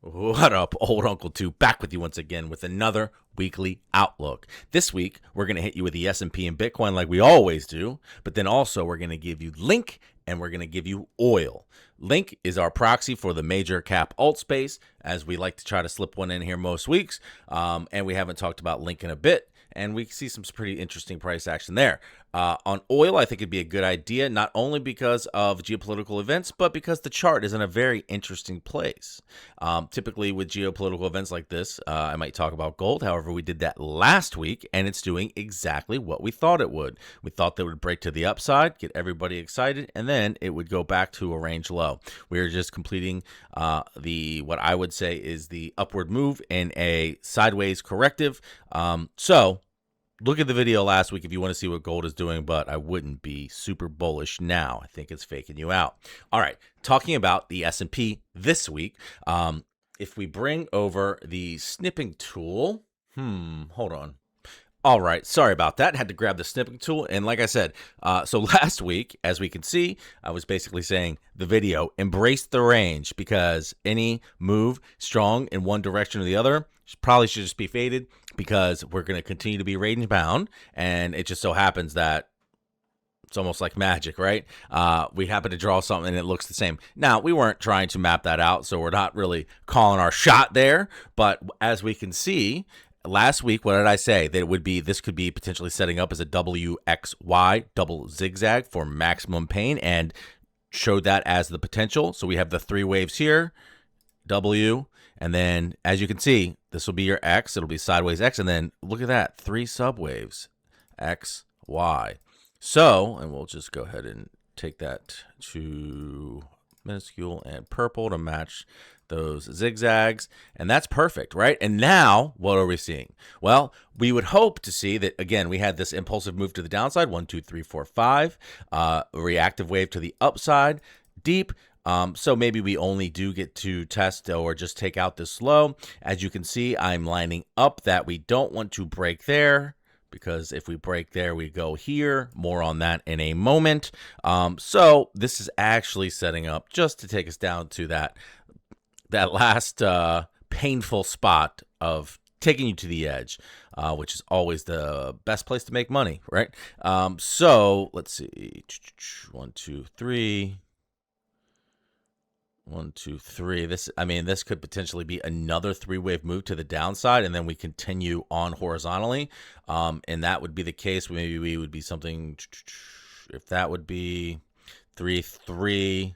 What up, old Uncle 2, back with you once again with another weekly outlook. This week, we're going to hit you with the S&P and Bitcoin like we always do, but then also we're going to give you Link and we're going to give you oil. Link is our proxy for the major cap alt space, as we like to try to slip one in here most weeks, and we haven't talked about Link in a bit, and we see some pretty interesting price action there. On oil, I think it'd be a good idea, not only because of geopolitical events, but because the chart is in a very interesting place. Typically with geopolitical events like this, I might talk about gold. However, we did that last week, and it's doing exactly what we thought it would. We thought that it would break to the upside, get everybody excited, and then it would go back to a range low. We are just completing what I would say is the upward move in a sideways corrective. So look at the video last week if you want to see what gold is doing, but I wouldn't be super bullish now. I think it's faking you out. All right, talking about the S&P this week, if we bring over the snipping tool, hold on. All right, sorry about that. Had to grab the snipping tool. And like I said, so last week, as we can see, I was basically saying the video, embrace the range, because any move strong in one direction or the other probably should just be faded, because we're going to continue to be range bound. And it just so happens that it's almost like magic, right? We happen to draw something and it looks the same. Now, we weren't trying to map that out, so we're not really calling our shot there. But as we can see, last week, what did I say? That it would be, this could be potentially setting up as a WXY, double zigzag for maximum pain, and showed that as the potential. So we have the three waves here, W, and then as you can see, this will be your X. It'll be sideways X, and then look at that, three subwaves, X, Y. So, and we'll just go ahead and take that to minuscule and purple to match those zigzags, and that's perfect, right? And now what are we seeing? Well, we would hope to see that, again, we had this impulsive move to the downside, 1 2 3 4 5, a reactive wave to the upside, deep. So maybe we only do get to test or just take out this low. As you can see, I'm lining up that we don't want to break there, because if we break there, we go here. More on that in a moment. So this is actually setting up just to take us down to that last painful spot of taking you to the edge, which is always the best place to make money, right? So let's see, 1 2 3. 1 2 3. This could potentially be another three-wave move to the downside, and then we continue on horizontally. And that would be the case. Maybe we would be something, if that would be 3 3.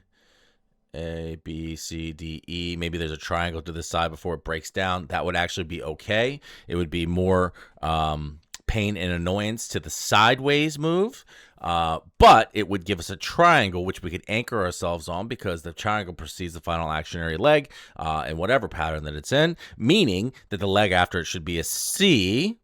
A, B, C, D, E. Maybe there's a triangle to the side before it breaks down. That would actually be okay. It would be more pain and annoyance to the sideways move, but it would give us a triangle which we could anchor ourselves on, because the triangle precedes the final actionary leg in whatever pattern that it's in, meaning that the leg after it should be a C.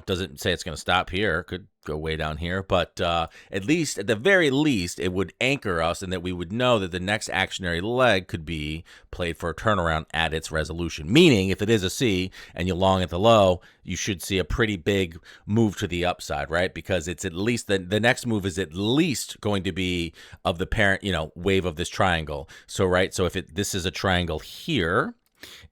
Doesn't say it's going to stop here. Could go way down here, but at the very least, it would anchor us, and that we would know that the next actionary leg could be played for a turnaround at its resolution. Meaning, if it is a C and you long at the low, you should see a pretty big move to the upside, right? Because it's at least the next move is at least going to be of the parent, wave of this triangle. So, right. So if this is a triangle here,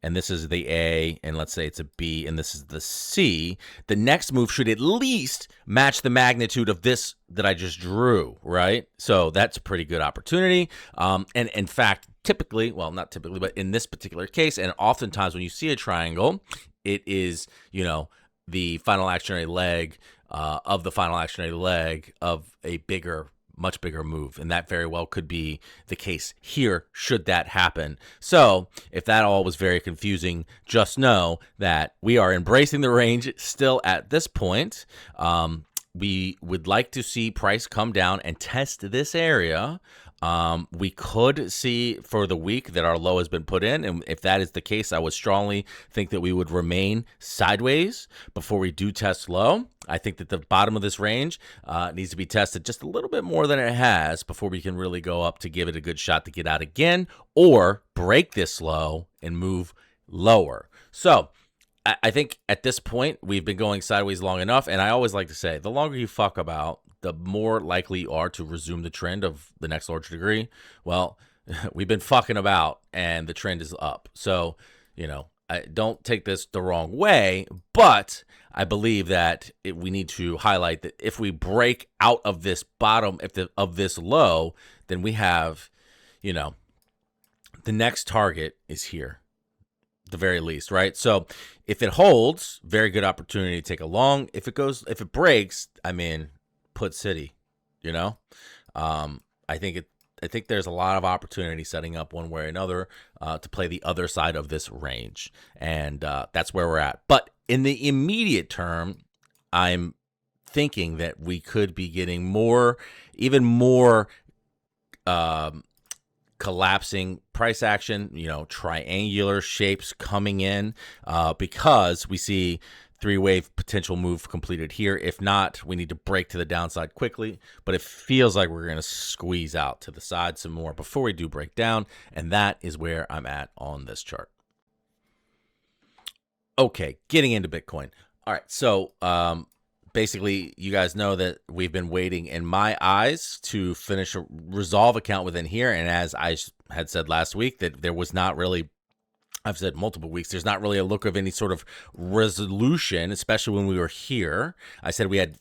and this is the A, and let's say it's a B, and this is the C, the next move should at least match the magnitude of this that I just drew, right? So that's a pretty good opportunity. And in fact, typically, well, not typically, but in this particular case, and oftentimes when you see a triangle, it is, the final actionary leg of the final actionary leg of a much bigger move, and that very well could be the case here should that happen. So if that all was very confusing, just know that we are embracing the range still at this point. We would like to see price come down and test this area. We could see for the week that our low has been put in, and if that is the case, I would strongly think that we would remain sideways before we do test low. I think that the bottom of this range needs to be tested just a little bit more than it has before we can really go up to give it a good shot to get out again, or break this low and move lower. So I think at this point, we've been going sideways long enough, and I always like to say, the longer you fuck about, the more likely you are to resume the trend of the next large degree. Well, we've been fucking about, and the trend is up. So I don't take this the wrong way, but I believe that we need to highlight that if we break out of this bottom, of this low, then we have, the next target is here, at the very least, right? So if it holds, very good opportunity to take a long. If it breaks, put city, I think there's a lot of opportunity setting up one way or another to play the other side of this range, and that's where we're at. But in the immediate term, I'm thinking that we could be getting even more collapsing price action, triangular shapes coming in because we see three-wave potential move completed here. If not, we need to break to the downside quickly, but it feels like we're going to squeeze out to the side some more before we do break down, and that is where I'm at on this chart. Okay, getting into Bitcoin. All right, so basically, you guys know that we've been waiting, in my eyes, to finish a resolve account within here, and as I had said last week, that there was not really, I've said multiple weeks, there's not really a look of any sort of resolution, especially when we were here. I said we had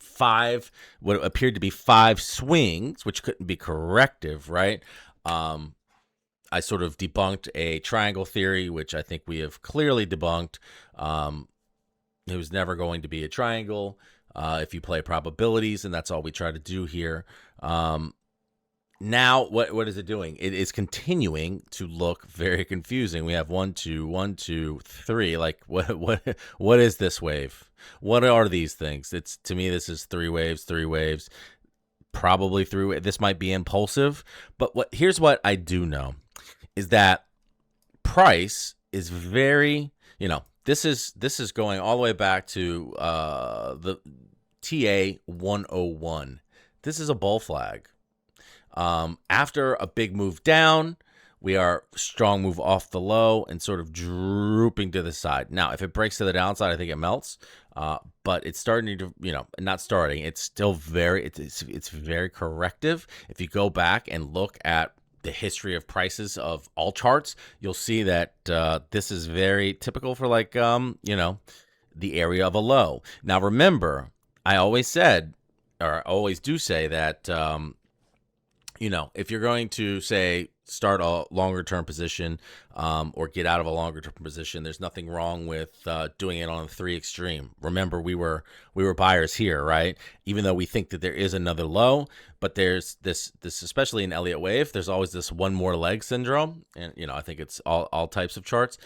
what appeared to be 5 swings, which couldn't be corrective, right? I sort of debunked a triangle theory, which I think we have clearly debunked. It was never going to be a triangle if you play probabilities, and that's all we try to do here. Now, what is it doing? It is continuing to look very confusing. We have 1, 2, 1, 2, 3. Like, what is this wave? What are these things? To me, this is 3 waves, probably through. This might be impulsive, but here's what I do know is that price is very, this is going all the way back to the TA 101. This is a bull flag. After a big move down, we are strong move off the low and sort of drooping to the side. Now, if it breaks to the downside, I think it melts. But it's starting to, not starting. It's still it's very corrective. If you go back and look at the history of prices of all charts, you'll see that this is very typical for the area of a low. Now, remember, I always said, or I always do say that, if you're going to say start a longer term position or get out of a longer term position, there's nothing wrong with doing it on a 3 extreme. Remember, we were buyers here, right? Even though we think that there is another low, but there's this especially in Elliott wave, there's always this one more leg syndrome, and I think it's all types of charts,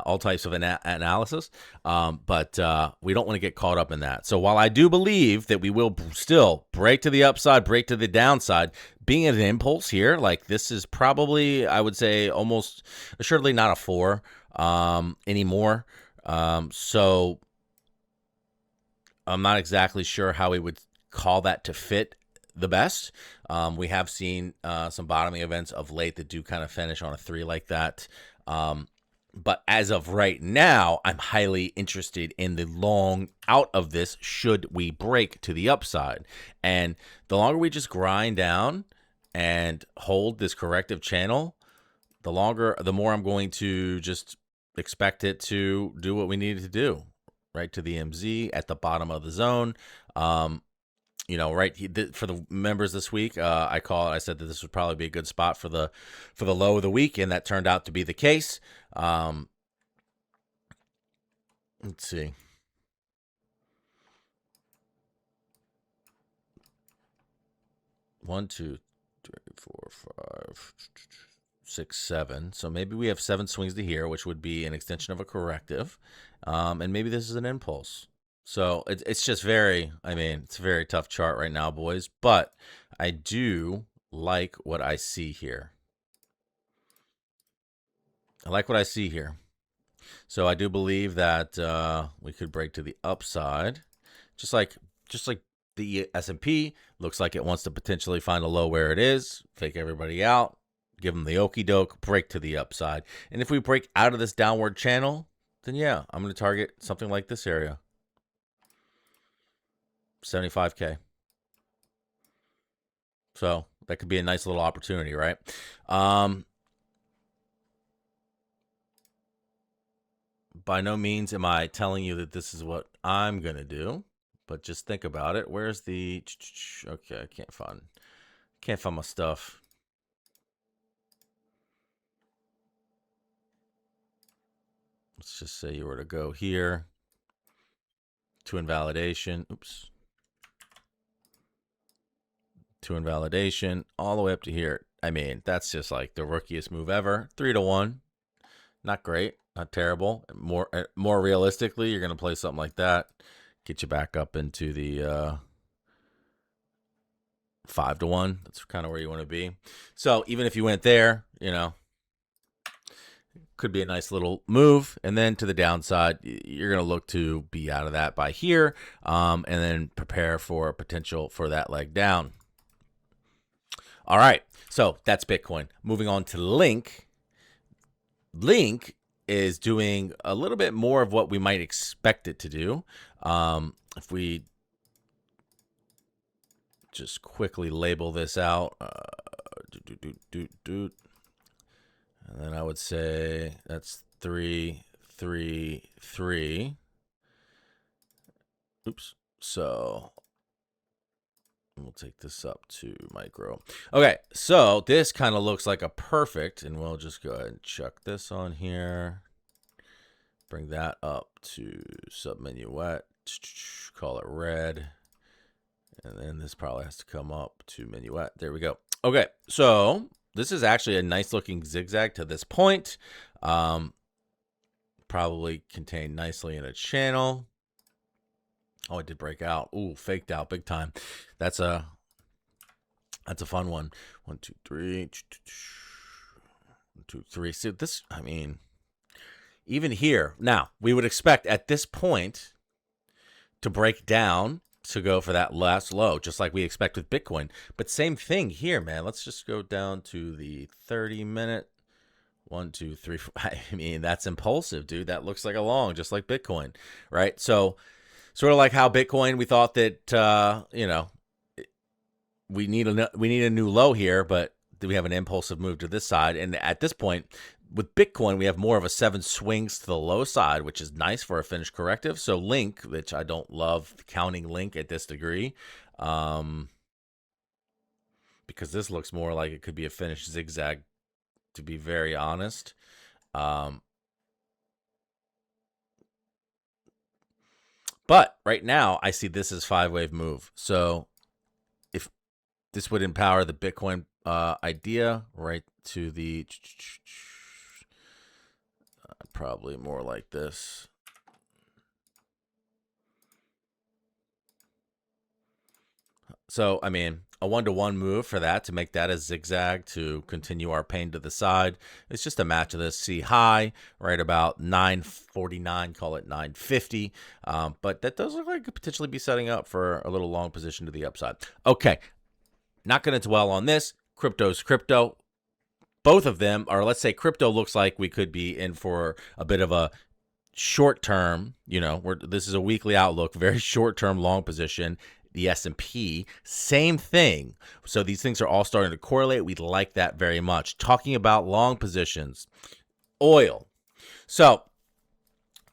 all types of analysis, but we don't want to get caught up in that. So while I do believe that we will still break to the upside, break to the downside, being an impulse here, like this is probably, I would say, almost assuredly not a 4 anymore. So I'm not exactly sure how we would call that to fit the best. We have seen some bottoming events of late that do kind of finish on a 3 like that. But as of right now, I'm highly interested in the long out of this should we break to the upside. And the longer we just grind down and hold this corrective channel, the more I'm going to just expect it to do what we need it to do, right to the MZ at the bottom of the zone. Right for the members this week, I said that this would probably be a good spot for the low of the week, and that turned out to be the case. Let's see. One, 2, 3, 4, 5, 6, 7. So maybe we have 7 swings to here, which would be an extension of a corrective, and maybe this is an impulse. So it's just it's a very tough chart right now, boys. But I do like what I see here. So I do believe that we could break to the upside, just like the S&P looks like it wants to potentially find a low where it is, fake everybody out, give them the okie doke, break to the upside. And if we break out of this downward channel, then yeah, I'm going to target something like this area, 75K. So that could be a nice little opportunity, right? by no means am I telling you that this is what I'm going to do, but just think about it. Where's the, okay, I can't find my stuff. Let's just say you were to go here to invalidation. Oops. To invalidation all the way up to here. I mean, that's just like the rookiest move ever. 3-1. Not great, not terrible. More realistically, you're going to play something like that, get you back up into the 5-1. That's kind of where you want to be. So even if you went there, you know, could be a nice little move. And then to the downside, you're going to look to be out of that by here, and then prepare for a potential for that leg down. All right, so that's Bitcoin. Moving on to Link. Link is doing a little bit more of what we might expect it to do. If we just quickly label this out, and then I would say that's 3, 3, 3. Oops. So we'll take this up to micro. Okay, so this kind of looks like a perfect, and we'll just go ahead and chuck this on here. Bring that up to subminuet. Call it red. And then this probably has to come up to minuet. There we go. Okay, so this is actually a nice looking zigzag to this point. Probably contained nicely in a channel. Oh, it did break out. Ooh, faked out big time. That's a fun one. 1, 2, 3. 1, 2, 3. See this, I mean, even here. Now, we would expect at this point to break down to go for that last low, just like we expect with Bitcoin. But same thing here, man. Let's just go down to the 30-minute. 1, 2, 3, 4. I mean, that's impulsive, dude. That looks like a long, just like Bitcoin, right? So sort of like how Bitcoin, we thought that, you know, we need a new low here, but we have an impulsive move to this side. And at this point, with Bitcoin, we have more of a 7 swings to the low side, which is nice for a finished corrective. So Link, which I don't love counting Link at this degree, because this looks more like it could be a finished zigzag, to be very honest. But right now, I see this as 5-wave move. So if this would empower the Bitcoin idea right to the probably more like this. So, I mean, a 1-to-1 move for that to make that a zigzag to continue our pain to the side. It's just a match of this. See high right about 949, call it 950. But that does look like it could potentially be setting up for a little long position to the upside. Okay, not going to dwell on this. Crypto's crypto. Both of them, or let's say crypto looks like we could be in for a bit of a short term, you know, this is a weekly outlook, very short term long position. The S&P, same thing. So these things are all starting to correlate. We like that very much. Talking about long positions, oil. So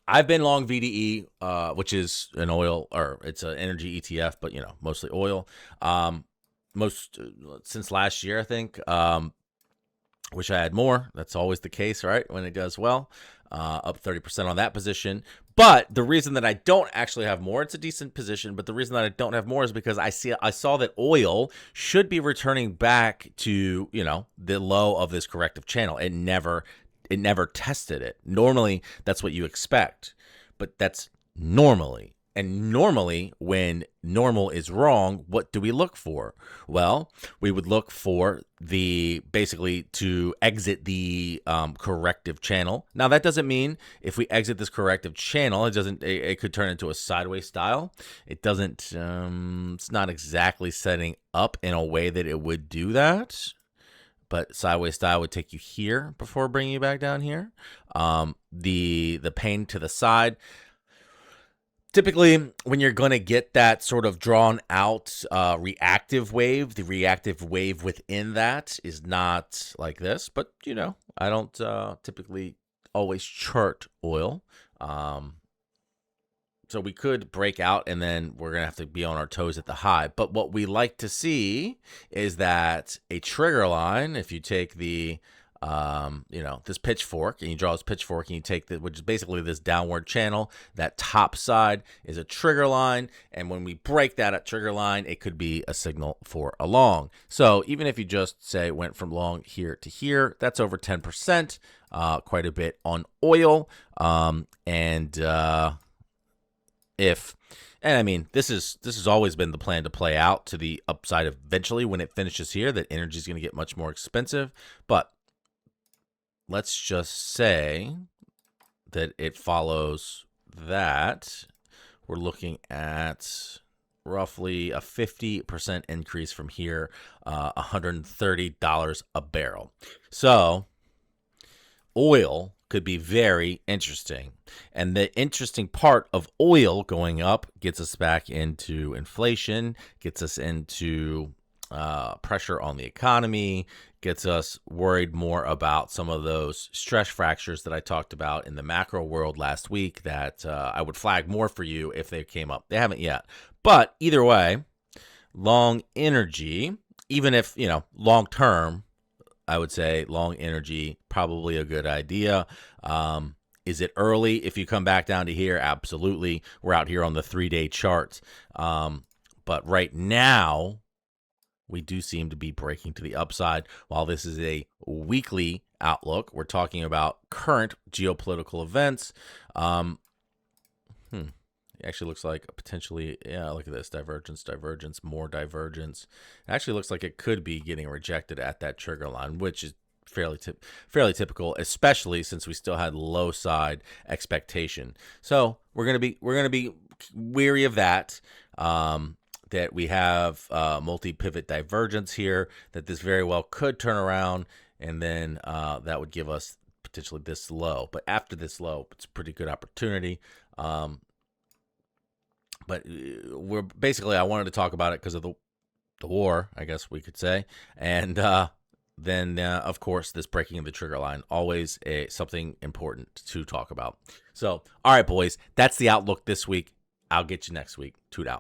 I've been long VDE, which is an oil, or it's an energy ETF, but you know, mostly oil. Since last year, I think. Wish I had more. That's always the case, right? When it does well, up 30% on that position. But the reason that I don't actually have more, it's a decent position, but the reason that I don't have more is because I saw that oil should be returning back to, you know, the low of this corrective channel. It never tested it. Normally, that's what you expect, but that's normally. And normally, when normal is wrong, what do we look for? Well, we would look for basically to exit the corrective channel. Now, that doesn't mean if we exit this corrective channel, it could turn into a sideways style. It doesn't, it's not exactly setting up in a way that it would do that. But sideways style would take you here before bringing you back down here. The pain to the side. Typically, when you're going to get that sort of drawn out reactive wave, the reactive wave within that is not like this. But, you know, I don't typically always chart oil. So we could break out, and then we're going to have to be on our toes at the high. But what we like to see is that a trigger line, if you take the, this pitchfork, and you draw this pitchfork, and you take which is basically this downward channel, that top side is a trigger line. And when we break that at trigger line, it could be a signal for a long. So even if you just say went from long here to here, that's over 10%, quite a bit on oil. This has always been the plan to play out to the upside eventually when it finishes here, that energy is going to get much more expensive. But let's just say that it follows that. We're looking at roughly a 50% increase from here, $130 a barrel. So oil could be very interesting. And the interesting part of oil going up gets us back into inflation, gets us into pressure on the economy, gets us worried more about some of those stress fractures that I talked about in the macro world last week that I would flag more for you if they came up. They haven't yet. But either way, long energy, even if, long term, I would say long energy, probably a good idea. Is it early? If you come back down to here, absolutely. We're out here on the 3-day charts. But right now, we do seem to be breaking to the upside. While this is a weekly outlook, we're talking about current geopolitical events. It actually looks like potentially, look at this, divergence, more divergence. It actually looks like it could be getting rejected at that trigger line, which is fairly typical, especially since we still had low side expectation. So we're gonna be weary of that. That we have multi-pivot divergence here, that this very well could turn around, and then that would give us potentially this low. But after this low, it's a pretty good opportunity. But I wanted to talk about it because of the war, I guess we could say. And then, of course, this breaking of the trigger line, always something important to talk about. So, all right, boys, that's the outlook this week. I'll get you next week. Toot out.